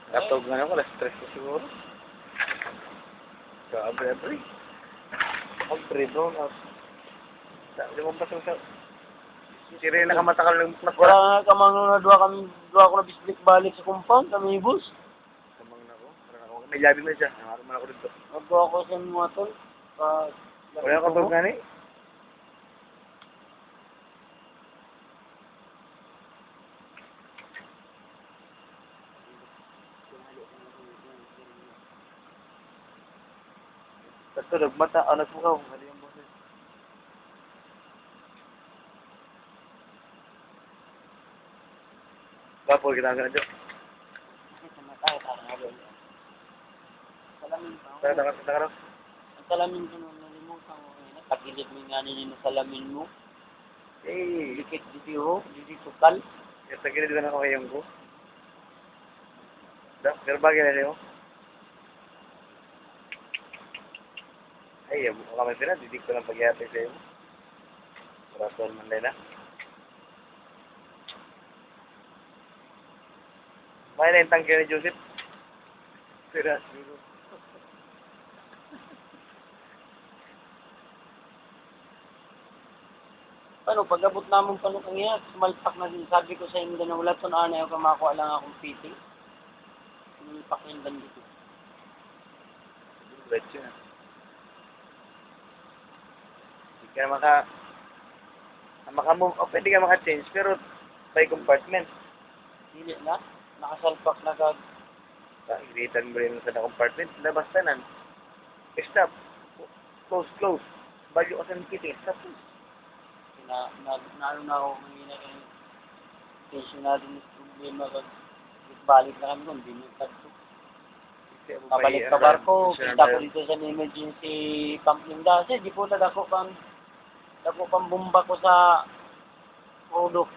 Katog nga ako, alas 3 na siguro. Grabe. Ang bredo, di mo pasang sa... Siri na kamatakal ng plaka. Wala nga kamang na dua ako na bisbik balik sa compound, kami bus. Kamang na ko. May labi na siya. Nangarap man ako dito. Nagdua ako sa mga tol. Wala ka tulog nga ni? Tulog mata, anak mo ka. Hali ang boses. Bapo, ginagawa dyan. Salamin pa. Takaraw. Ang salamin ko nung nalimutan ko ngayon. Tagilid mo nga nila sa salamin mo. Eh, Dikit dito ho, dito kal. sa gilid ko na ako kayong ko. Pero bagay na niyo. Ay, mukha kami sila. Didik ko lang pagyatay sa iyo. Rason man na. May na yung tangke ni Joseph. Sira, siguro. Paano, pag-abot namin pa nung kanya, sumalpak na din. Sabi ko sa inyo na wala ito na ayaw kamakuha lang akong fitting. Sumalpak na yung bandito. Diretso na. Hindi ka maka-move. O, pwede ka maka-change, pero by compartment. Hindi na. Nakasalpak na kag. Iritan mo rin sa compartment. Labas tanan. Stop. Close. Bagyo ka sa fitting. Stop. Naano na ako ngayon na yung station natin yung problema kag balik na kami kung hindi nyo tagto. Pabalik ka barko, kita ko dito sa emergency pump yung dasi. Di po na dako pang bumba ko sa product.